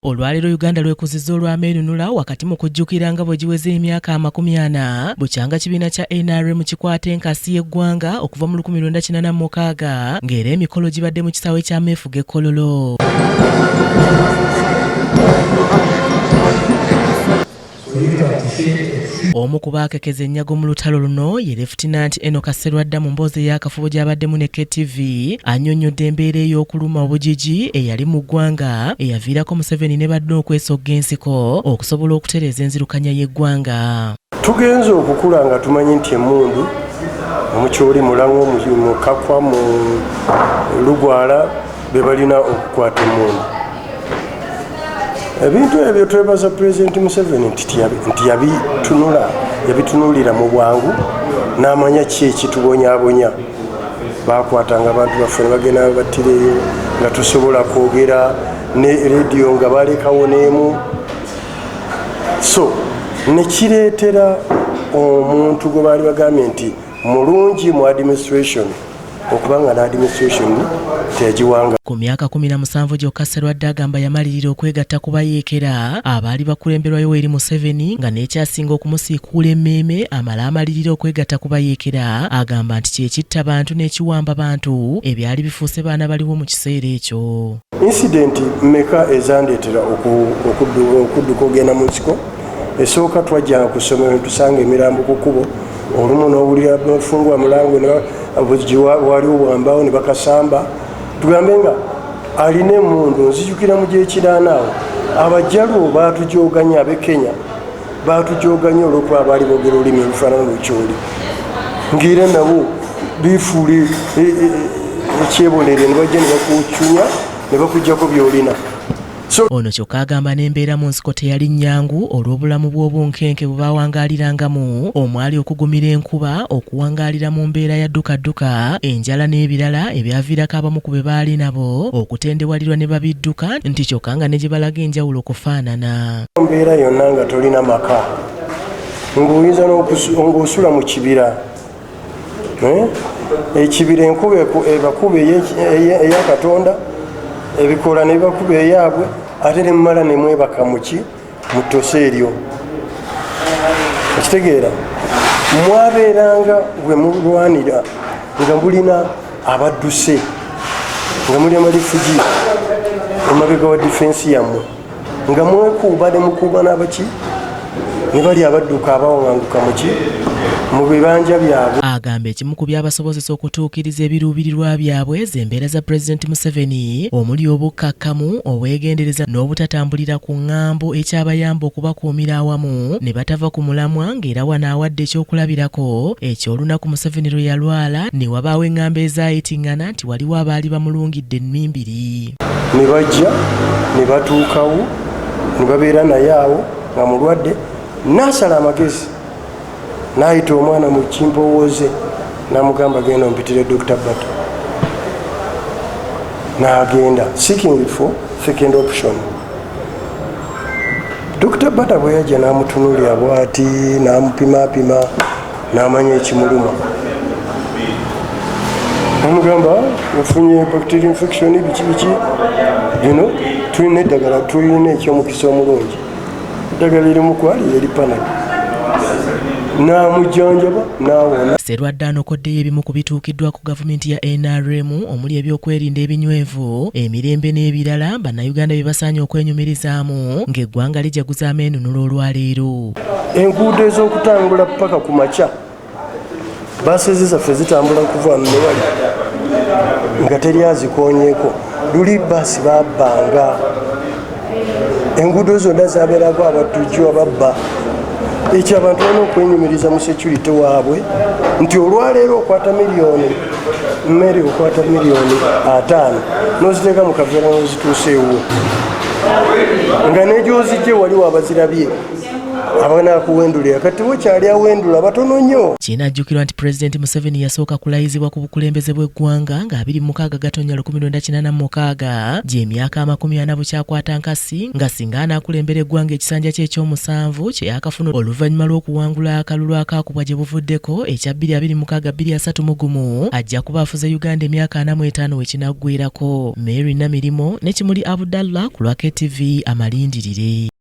Olwaliro Uganda lwekuzizza olw'ameenunula wakati mu kujjukira nga bwe giweze emyaka 40 bukyanga kibiina kya NRM kikwata enkasi y'eggwanga okuva mu 1986 ng'era emikolo gibadde mu kisaawe kya Meefuga e Kololo. Omu ku baakekeza ennyago mu lutalo luno ye Lieutenant Enoch Sserwadda mu mboozi ey'akafubo gy'abaddemu ne KTV annyonnyodde embeera ey'okuluma obujiji eyali mu ggwanga eyaviirako Museveni ne badde okwesogga ensiko okusobola okutereeza enzirukanya y'eggwanga. Tugenze okukula nga tumanyi nti emmundu omukyoli mulango mu Kakwa mu Lugwala be balina okukwata emmundu. Ebintu ebyo twebaza President Museveni nti yabitunulira mu bwangu n'amanya ki ekitubonyaabonya. Bakwatanga abantu baffe ne bagenda babattireyo nga tusobola kwogera ne rediyo nga balekawo n'emu. So ne kireetera omuntu gwe baali bagambye nti mulungi mu administration okubanga n'administration teyagiwanga. Ku myaka 17 gyokka Sserwadda agamba yamalirira okwegatta ku bayeekera abaali bakulemberwa Yoweri Museveni nga n'ekyasinga okumusiikuula emmeeme amala amalirira okwegatta ku bayeekera agamba nti kyekitta abantu n'ekiwamba bantu ebyali bifuuse baana baliwo mu kiseera ekyo. Incident mmeka ezandeetera okudduka ogenda mu nsiko? Esooka twajjanga ku ssomero tusanga emirambo ku kkubo olumu n'owulira bafungwa mulango waliwo bwambawo ne bakasamba. Tugambe nga alina emmundu nzijukira mu gy'ekiraana awo abajjalu baatujoganya ab'e Kenya baatujoganya olw'okuba baali boogera olulimi olufaanana lukyoli ng'era nabo biifuule ekyebolere ne bajja ne bakucunya ne bakuggyako by'olina. Ono kyokka agamba n'embeera mu nsiko teyali nnyangu olw'obulamu bw'obunkenke bwe bawangaalirangamu omwali okugumira enkuba okuwangaalira mu mbeera ya ddukadduka enjala n'ebirala ebyaviirako abamu ku be baali nabo okutendewalirwa ne babidduka nti kyokka nga ne gye balaga enjawulo kufaanana. Mbeera yonna nga tolina maka ng'oyinza ng'osula mu kibira ekibira enkuba ebakuba eya Katonda ebikola ne bibakuba eyaabwe ate ne mumala ne mwebaka muki mu ttose eryo. Okitegeera mwabeeranga bwe mulwanira nga mulina abadduse nga muli amalifugi emabega wa difensi yammwe nga mwekuuba ne mukuuba n'abaki ne bali abadduka abawanguka muki mu bibanja byabwe. Agamba ekimu ku byabasobozesa okutuukiriza ebiruubirirwa byabwe z'embeera za President Museveni omuli obukkakkamu obwegendereza n'obutatambulira ku ŋŋambo ekyabayamba okubakuumira awamu ne batava ku mulamwa ng'era wanaawadde ekyokulabirako eky'olunaku Museveni lwe yalwala ne wabaawo eŋŋambo ezaayitiŋŋana nti waliwo abaali bamulungidde ennimbiri. Ne bajja ne batuukawo ne babeera naye awo nga mulwadde n'asala amagezi n'ayita omwana mu kimpowooze n'amugamba genda ompitire Dr. Bata n'agenda seeking for second option. Dr. Bata bwe yajja n'amutunulira bw'ati n'amupimaapima n'amanya ekimuluma n'amugamba yafunye bacterial infection biki bino tulina eddagala tulina ekyomukisa omulungi eddagala erimu kwali eri Panadol n'amujjanjaba n'awona. Sserwadda anokoddeyo ebimu ku bituukiddwa ku gavumenti ya NRM omuli ebyokwerinda ebinywevu emirembe n'ebirala bannayuganda bye basaanye okwenyumirizaamu ng'eggwanga lijaguza ameenunula olwaleero. Enguudo ez'okutambula paka ku makya baasezi zaffe zitambula kuva ne wali nga teri azikoonyeeko luli baasi babbanga enguudo zonna zabeerako abatujju ababba. Ekyo abantu balina okwenyumiriza mu security waabwe nti olwaleero okwata miliyoni mmere okwata miliyoni 5 n'oziteeka mu kaveera n'ozituuseewo nga n'egyozijje waliwo abazirabye abanakuwendulira kati wekyali awendula batono nnyo. Kinajjukirwa nti Pulezidenti Museveni yasooka kulayizibwa ku bukulembeze bw'eggwanga nga 26 Gatonnya 1986 gy'emyaka 40 bukyakwata nkasi nga singa anaakulembera eggwanga ekisanja kye eky'omusanvu kye yakafuna oluvannyuma lw'okuwangula akalulu akaakubwa gye buvuddeko ekya 2026-2031 ajja kuba afuze Uganda emyaka 45 wekinaggweerako. Mary Namirimo ne Kimuli Abdallah ku lwa KTV Amalindirire.